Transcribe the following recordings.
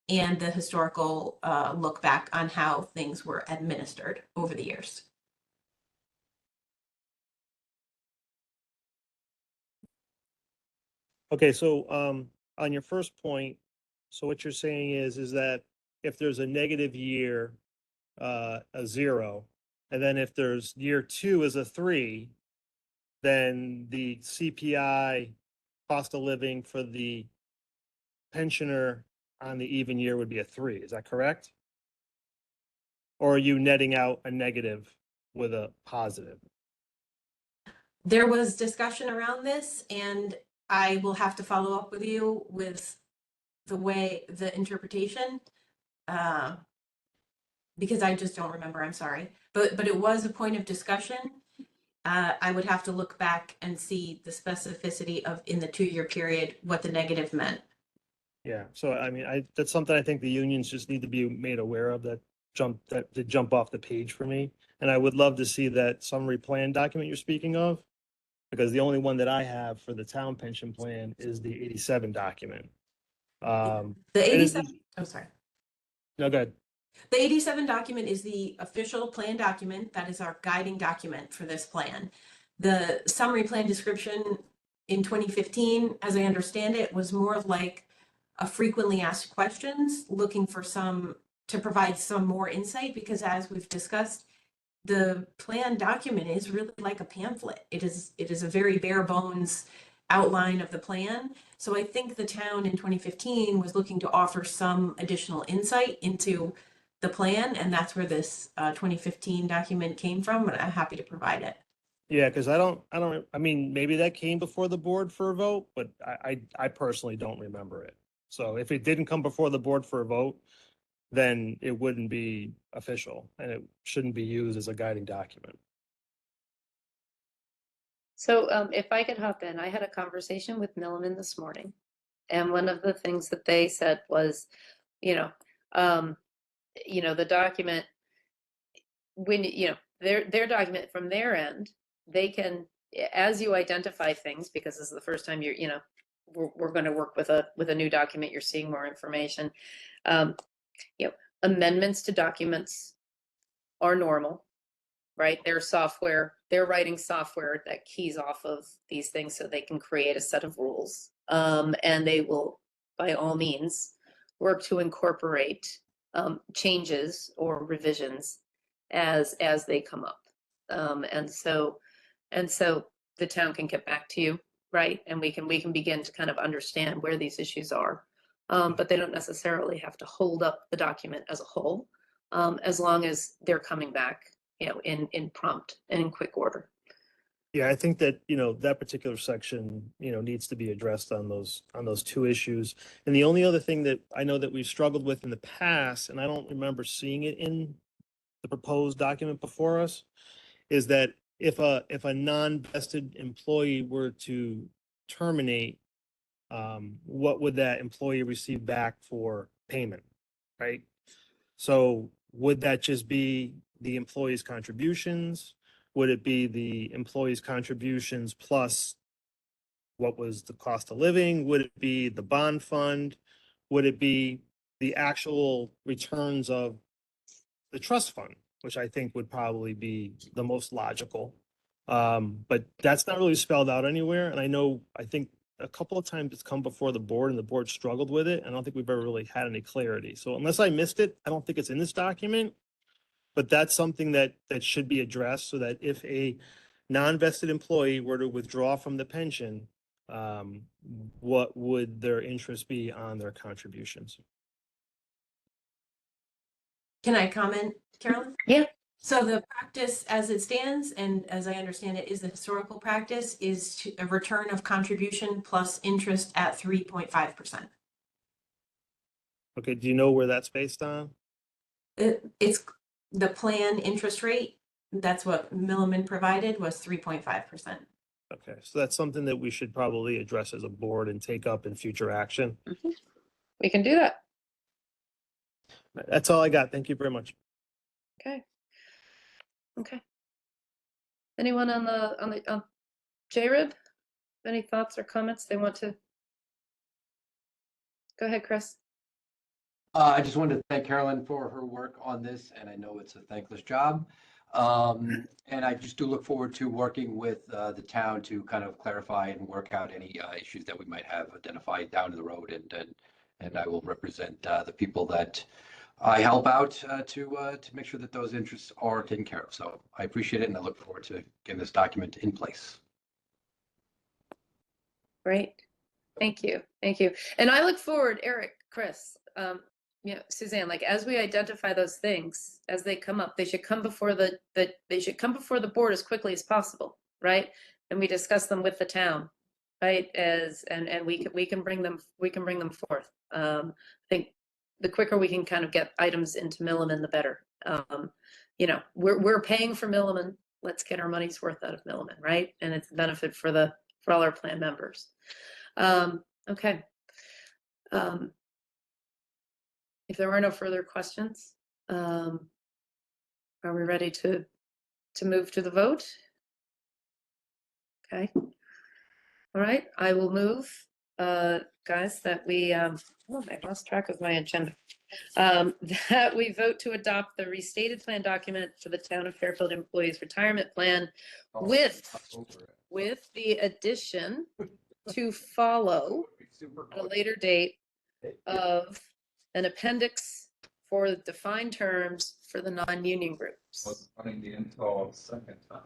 and the historical look back on how things were administered over the years. Okay, so on your first point, so what you're saying is that if there's a negative year, a 0, and then if there's year 2 is a 3, then the CPI cost of living for the pensioner on the even year would be a 3. Is that correct? Or are you netting out a negative with a positive? There was discussion around this, and I will have to follow up with you with the interpretation, because I just don't remember, I'm sorry. But it was a point of discussion. I would have to look back and see the specificity of, in the 2-year period, what the negative meant. Yeah, so I mean, that's something I think the unions just need to be made aware of, that did jump off the page for me. And I would love to see that summary plan document you're speaking of, because the only one that I have for the town pension plan is the 87 document. The and 87, oh, sorry. No, go ahead. The 87 document is the official plan document. That is our guiding document for this plan. The summary plan description in 2015, as I understand it, was more of like a frequently asked questions, looking for to provide some more insight, because as we've discussed, the plan document is really like a pamphlet. It is a very bare bones outline of the plan. So I think the town in 2015 was looking to offer some additional insight into the plan, and that's where this 2015 document came from, and I'm happy to provide it. Yeah, because I mean, maybe that came before the board for a vote, but I personally don't remember it. So if it didn't come before the board for a vote, then it wouldn't be official and it shouldn't be used as a guiding document. So if I could hop in, I had a conversation with Milliman this morning, and one of the things that they said was, the document, when their document from their end, they can, as you identify things, because this is the first time we're going to work with a new document, you're seeing more information. Amendments to documents are normal, right? They're writing software that keys off of these things so they can create a set of rules. And they will, by all means, work to incorporate changes or revisions as they come up. And so the town can get back to you, right? And we can begin to kind of understand where these issues are. But they don't necessarily have to hold up the document as a whole, as long as they're coming back, in prompt and in quick order. Yeah, I think that, that particular section, needs to be addressed on those 2 issues. And the only other thing that I know that we've struggled with in the past, and I don't remember seeing it in the proposed document before us, is that if a non-vested employee were to terminate, what would that employee receive back for payment, right? So would that just be the employee's contributions? Would it be the employee's contributions plus what was the cost of living? Would it be the bond fund? Would it be the actual returns of the trust fund, which I think would probably be the most logical? But that's not really spelled out anywhere. And I think a couple of times it's come before the board and the board struggled with it. I don't think we've ever really had any clarity. So unless I missed it, I don't think it's in this document. But that's something that should be addressed, so that if a non-vested employee were to withdraw from the pension, what would their interest be on their contributions? Can I comment, Carolyn? Yeah. So the practice as it stands, and as I understand it, is the historical practice is a return of contribution plus interest at 3.5%. Okay, do you know where that's based on? It's the plan interest rate. That's what Milliman provided, was 3.5%. Okay, so that's something that we should probably address as a board and take up in future action. Mm-hmm. We can do that. That's all I got. Thank you very much. Okay. Anyone on JRIB? Any thoughts or comments they want to? Go ahead, Chris. I just wanted to thank Carolyn for her work on this, and I know it's a thankless job. And I just do look forward to working with the town to kind of clarify and work out any issues that we might have identified down the road, and I will represent the people that I help out to make sure that those interests are taken care of. So I appreciate it, and I look forward to getting this document in place. Great. Thank you. Thank you. And I look forward, Eric, Chris, Suzanne, like as we identify those things, as they come up, they should come before they should come before the board as quickly as possible, right? And we discuss them with the town, right? And we can bring them forth. I think the quicker we can kind of get items into Milliman, the better. We're paying for Milliman. Let's get our money's worth out of Milliman, right? And it's a benefit for all our plan members. Okay. If there are no further questions, are we ready to move to the vote? Okay. All right, I will move, guys, that we, I lost track of my agenda. That we vote to adopt the restated plan document for the town of Fairfield employees retirement plan with the addition to follow at a later date of an appendix for defined terms for the non-union groups. Was running the until second time.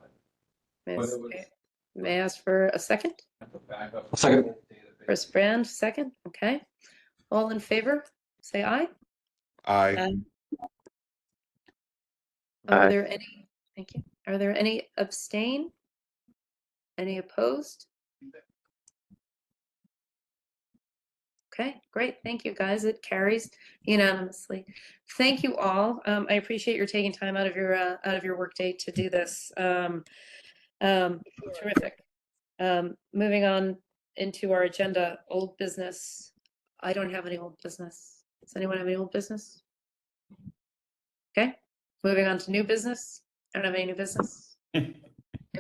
May I ask for a second? The backup Second. database. Chris Brand, second. Okay. All in favor, say aye. Aye. Are there any, thank you. Are there any abstain? Any opposed? Okay, great. Thank you, guys. It carries unanimously. Thank you all. I appreciate your taking time out of your workday to do this. Terrific. Moving on into our agenda, old business. I don't have any old business. Does anyone have any old business? Okay, moving on to new business. I don't have any new business. New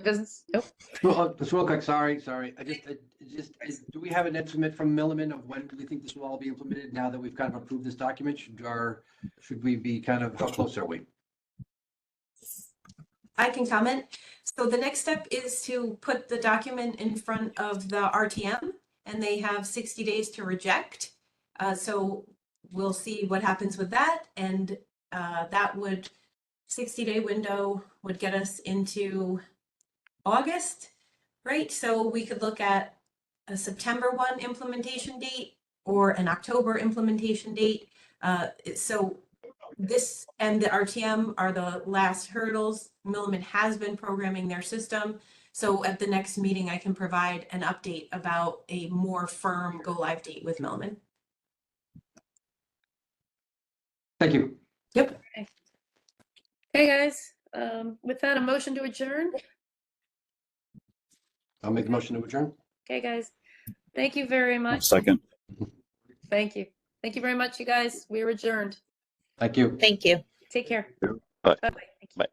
business? Nope. Well, just real quick, sorry. Do we have an estimate from Milliman of when do we think this will all be implemented now that we've kind of approved this document? Should we be kind of, how close are we? I can comment. So the next step is to put the document in front of the RTM, and they have 60 days to reject. So we'll see what happens with that. And that 60-day window would get us into August, right? So we could look at a September 1 implementation date or an October implementation date. So this and the RTM are the last hurdles. Milliman has been programming their system. So at the next meeting, I can provide an update about a more firm go live date with Milliman. Thank you. Yep. Okay, guys. With that, a motion to adjourn. I'll make the motion to adjourn. Okay, guys. Thank you very much. Second. Thank you. Thank you very much, you guys. We're adjourned. Thank you. Thank you. Take care. Bye. Bye-bye. Thank you. Bye.